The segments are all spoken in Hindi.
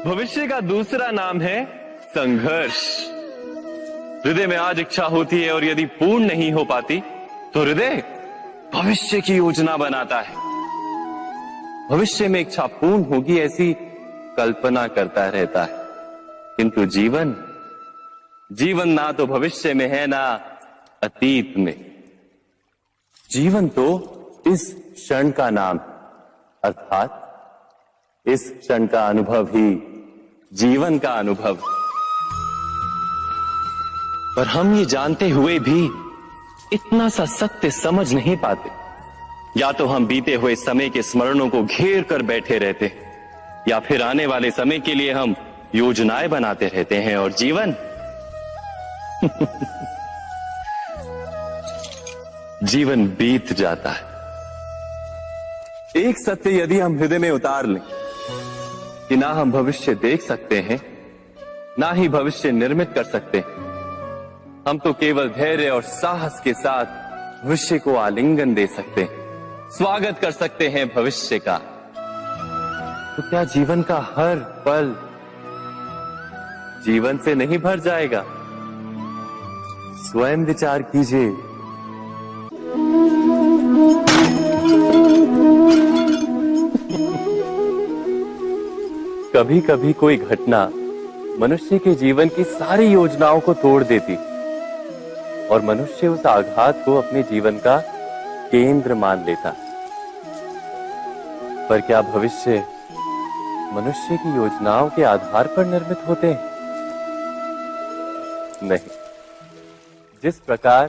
भविष्य का दूसरा नाम है संघर्ष। हृदय में आज इच्छा होती है और यदि पूर्ण नहीं हो पाती तो हृदय भविष्य की योजना बनाता है। भविष्य में इच्छा पूर्ण होगी ऐसी कल्पना करता रहता है, किंतु जीवन ना तो भविष्य में है ना अतीत में। जीवन तो इस क्षण का नाम, अर्थात इस क्षण का अनुभव ही जीवन का अनुभव। पर हम ये जानते हुए भी इतना सा सत्य समझ नहीं पाते। या तो हम बीते हुए समय के स्मरणों को घेर कर बैठे रहते, या फिर आने वाले समय के लिए हम योजनाएं बनाते रहते हैं और जीवन जीवन बीत जाता है। एक सत्य यदि हम हृदय में उतार लें कि ना हम भविष्य देख सकते हैं, ना ही भविष्य निर्मित कर सकते हैं, हम तो केवल धैर्य और साहस के साथ भविष्य को आलिंगन दे सकते हैं, स्वागत कर सकते हैं भविष्य का। तो क्या जीवन का हर पल जीवन से नहीं भर जाएगा? स्वयं विचार कीजिए। कभी कभी कोई घटना मनुष्य के जीवन की सारी योजनाओं को तोड़ देती और मनुष्य उस आघात को अपने जीवन का केंद्र मान लेता। पर क्या भविष्य मनुष्य की योजनाओं के आधार पर निर्मित होते हैं? नहीं। जिस प्रकार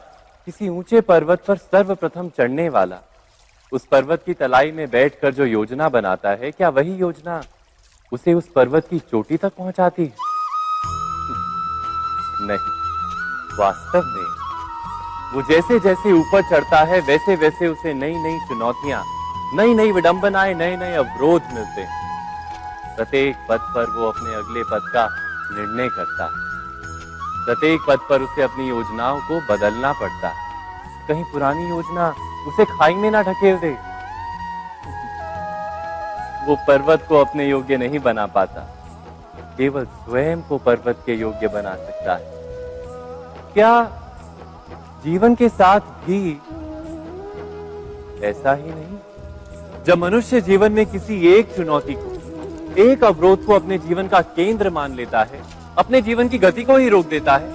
किसी ऊंचे पर्वत पर सर्वप्रथम चढ़ने वाला उस पर्वत की तलाई में बैठकर जो योजना बनाता है, क्या वही योजना उसे उस पर्वत की चोटी तक पहुंचाती है? नहीं। वास्तव में वो जैसे जैसे ऊपर चढ़ता है वैसे वैसे उसे नई नई चुनौतियां, नई नई विडंबनाएं, नए नए अवरोध मिलते हैं। प्रत्येक पद पर वो अपने अगले पद का निर्णय करता है। प्रत्येक पद पर उसे अपनी योजनाओं को बदलना पड़ता है। कहीं पुरानी योजना उसे खाई में ना ढकेल दे। वो पर्वत को अपने योग्य नहीं बना पाता, केवल स्वयं को पर्वत के योग्य बना सकता है। क्या जीवन के साथ भी ऐसा ही नहीं? जब मनुष्य जीवन में किसी एक चुनौती को, एक अवरोध को अपने जीवन का केंद्र मान लेता है, अपने जीवन की गति को ही रोक देता है,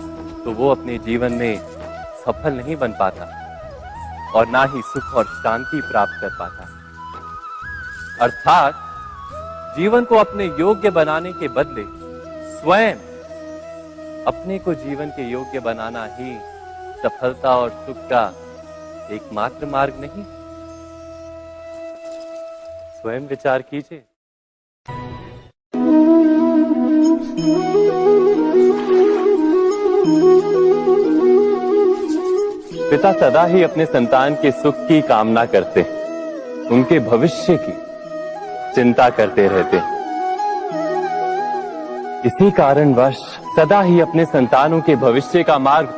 तो वो अपने जीवन में सफल नहीं बन पाता और ना ही सुख और शांति प्राप्त कर पाता। अर्थात जीवन को अपने योग्य बनाने के बदले स्वयं अपने को जीवन के योग्य बनाना ही सफलता और सुख का एकमात्र मार्ग नहीं? स्वयं विचार कीजिए। पिता सदा ही अपने संतान के सुख की कामना करते हैं, उनके भविष्य की चिंता करते रहते हैं। इसी कारणवश सदा ही अपने संतानों के भविष्य का मार्ग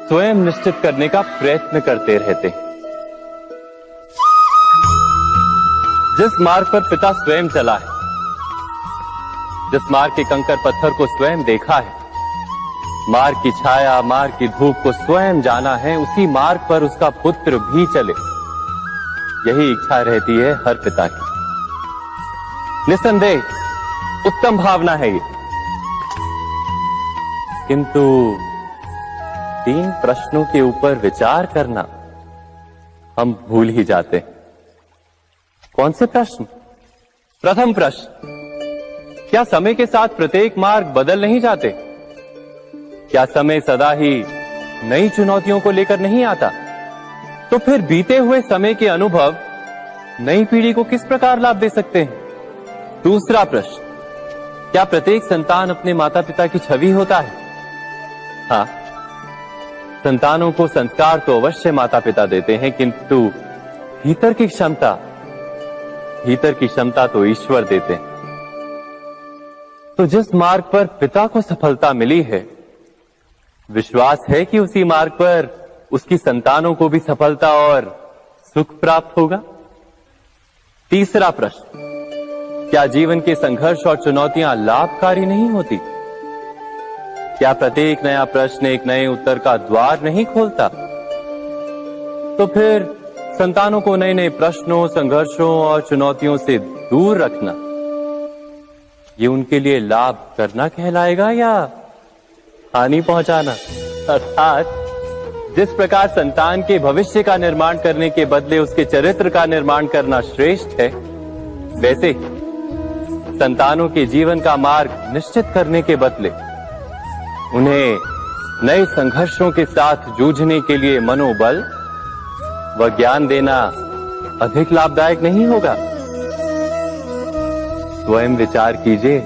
स्वयं निश्चित करने का प्रयत्न करते रहते हैं। जिस मार्ग पर पिता स्वयं चला है, जिस मार्ग के कंकर पत्थर को स्वयं देखा है, मार्ग की छाया, मार्ग की धूप को स्वयं जाना है, उसी मार्ग पर उसका पुत्र भी चले, यही इच्छा रहती है हर पिता की। निस्संदेह उत्तम भावना है ये, किंतु 3 प्रश्नों के ऊपर विचार करना हम भूल ही जाते हैं। कौन से प्रश्न? प्रथम प्रश्न, क्या समय के साथ प्रत्येक मार्ग बदल नहीं जाते? क्या समय सदा ही नई चुनौतियों को लेकर नहीं आता? तो फिर बीते हुए समय के अनुभव नई पीढ़ी को किस प्रकार लाभ दे सकते हैं? दूसरा प्रश्न, क्या प्रत्येक संतान अपने माता पिता की छवि होता है? हाँ, संतानों को संस्कार तो अवश्य माता पिता देते हैं, किंतु भीतर की क्षमता तो ईश्वर देते हैं। तो जिस मार्ग पर पिता को सफलता मिली है, विश्वास है कि उसी मार्ग पर उसकी संतानों को भी सफलता और सुख प्राप्त होगा। तीसरा प्रश्न, क्या जीवन के संघर्ष और चुनौतियां लाभकारी नहीं होती? क्या प्रत्येक नया प्रश्न एक नए उत्तर का द्वार नहीं खोलता? तो फिर संतानों को नए नए प्रश्नों, संघर्षों और चुनौतियों से दूर रखना, ये उनके लिए लाभ करना कहलाएगा या हानि पहुंचाना? अर्थात जिस प्रकार संतान के भविष्य का निर्माण करने के बदले उसके चरित्र का निर्माण करना श्रेष्ठ है, वैसे संतानों के जीवन का मार्ग निश्चित करने के बदले उन्हें नए संघर्षों के साथ जूझने के लिए मनोबल व ज्ञान देना अधिक लाभदायक नहीं होगा? स्वयं विचार कीजिए।